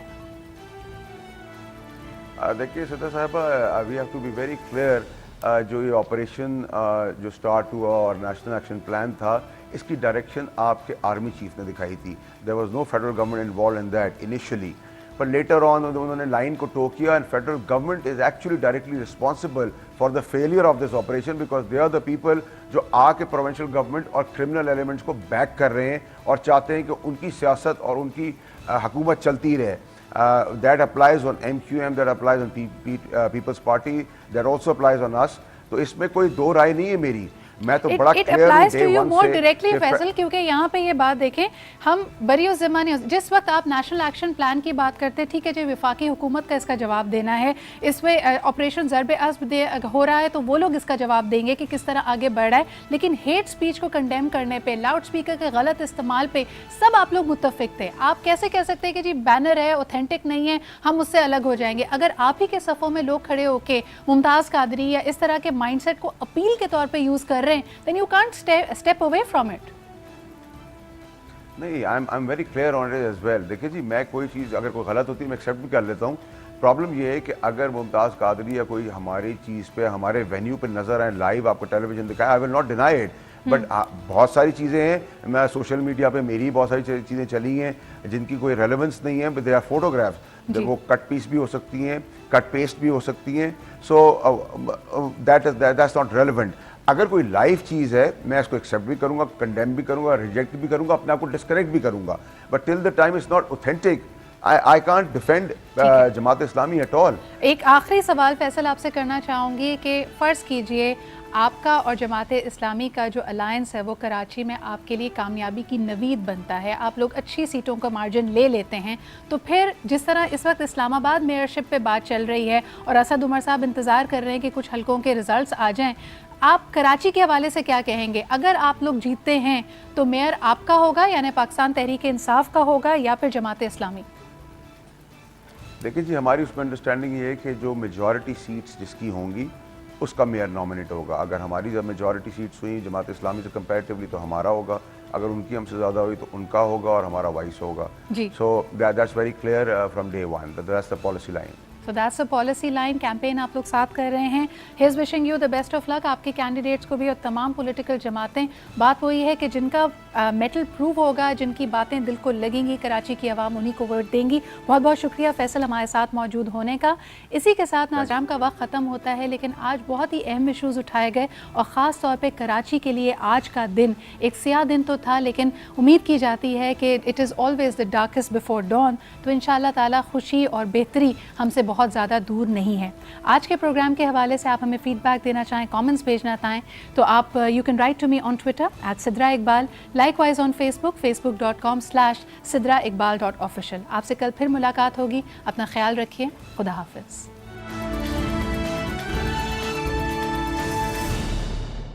देखिए सिद्धा साहब, we have to be very clear. जो ये ऑपरेशन जो स्टार्ट हुआ और नेशनल एक्शन प्लान था, इसकी डायरेक्शन आपके आर्मी चीफ ने दिखाई थी। There was no federal government involve in that initially, पर लेटर ऑन उन्होंने लाइन को टो किया and federal government is actually directly responsible for the failure of this operation, because they are the people जो आके provincial government और criminal elements को back कर रहे हैं और चाहते हैं कि उनकी सियासत और उनकी हुकूमत चलती रहे। That applies on MQM, that applies on People's Party, that also applies on us. तो इसमें कोई दो राय नहीं है मेरी। मैं तो बड़ा इट क्लियर हूं applies the to you one more से डायरेक्टली फैसल, क्योंकि यहाँ पे ये बात देखें, हम बरी ज़िम्मा नहीं, जिस वक्त आप नेशनल एक्शन प्लान की बात करते हैं, ठीक है जी, विफाकी हुकूमत का इसका जवाब देना है, इसमें ऑपरेशन ज़रब-ए-अस्ब हो रहा है तो वो लोग इसका जवाब देंगे कि किस तरह आगे बढ़ रहा है। लेकिन हेट स्पीच को कंडेम करने पे, लाउड स्पीकर के गलत इस्तेमाल पे सब आप लोग मुत्तफिक थे। आप कैसे कह सकते हैं कि जी बैनर है, ऑथेंटिक नहीं है, हम उससे अलग हो जाएंगे? अगर आप ही के सफ़ों में लोग खड़े होके मुमताज़ कादरी या इस तरह के माइंडसेट को अपील के तौर पे यूज़ कर रहे हैं, then you can't step away from it. नहीं, I am very clear on it as well. देखिए जी, मैं कोई चीज़ अगर कोई गलत होती है मैं एक्सेप्ट भी कर लेता हूँ। प्रॉब्लम ये है कि अगर मुमताज़ कादरी या कोई हमारी चीज़ पे, हमारे वेन्यू पे नजर आए, लाइव आपको टेलीविजन दिखाए, I will not deny it, but बहुत सारी चीज़ें हैं, मैं सोशल मीडिया पे मेरी बहुत सारी चीज़ें चली हैं जिनकी कोई रेलेवेंस नहीं है, बट दे आर फोटोग्राफ्स, वो कट पीस भी हो सकती हैं, कट पेस्ट भी हो सकती हैं, सो दैट्स नॉट रेलिवेंट। अगर कोई लाइव चीज़ है मैं इसको एक्सेप्ट भी करूंगा, कंडेम भी करूंगा, रिजेक्ट भी करूंगा, अपने आप को डिस्कनेक्ट भी करूंगा, but till the time it's not authentic I can't defend Jamaat Islami at all. एक आखिरी सवाल फैसल आपसे करना चाहूँगी कि फ़र्ज़ कीजिए आपका और जमात इस्लामी का जो अलायंस है वो कराची में आपके लिए कामयाबी की नवीद बनता है, आप लोग अच्छी सीटों का मार्जिन ले लेते हैं, तो फिर जिस तरह इस वक्त इस्लामाबाद मेयरशिप पे बात चल रही है और असद उमर साहब इंतज़ार कर रहे हैं कि कुछ हलकों के रिजल्ट्स आ जाएं, आप कराची के हवाले से क्या कहेंगे? अगर आप लोग जीतते हैं तो मेयर आपका होगा, यानी पाकिस्तान तहरीक इंसाफ का होगा, या फिर जमात इस्लामी? देखिए जी, हमारी उसमें अंडरस्टैंडिंग ये है कि जो मेजॉरिटी सीट्स जिसकी होंगी उसका मेयर नॉमिनेट होगा। अगर हमारी जब मेजॉरिटी सीट्स हुई जमात इस्लामी से कंपैरेटिवली तो हमारा होगा, अगर उनकी हमसे ज़्यादा हुई तो उनका होगा और हमारा वाइस होगा। So that's very clear from day one, that's the policy line. So that's a policy line. Campaign आप लोग साथ कर रहे हैं। He is wishing you the best of luck, आपके कैंडिडेट्स को भी और तमाम पॉलिटिकल जमातें। बात वही है कि जिनका मेटल प्रूव होगा, जिनकी बातें दिल को लगेंगी, कराची की आवाम उन्हीं को वोट देंगी। बहुत बहुत शुक्रिया फैसल हमारे साथ मौजूद होने का। इसी के साथ नाज़रान का वक्त ख़त्म होता है, लेकिन आज बहुत ही अहम इशूज़ उठाए गए और ख़ास तौर पर कराची के लिए आज का दिन एक स्याह दिन तो था, लेकिन उम्मीद की जाती है कि it is always the darkest before don. तो इंशाअल्लाह ताला खुशी और बेहतरी हमसे बहुत ज़्यादा दूर नहीं है। आज के प्रोग्राम के हवाले से आप हमें फीडबैक देना चाहें, कमेंट्स भेजना चाहें, तो आप you can write to me on Twitter @Sidra Iqbal, likewise on Facebook facebook.com/sidraiqbal.official। आपसे कल फिर मुलाकात होगी। अपना ख्याल रखिए। खुदा हाफिज़।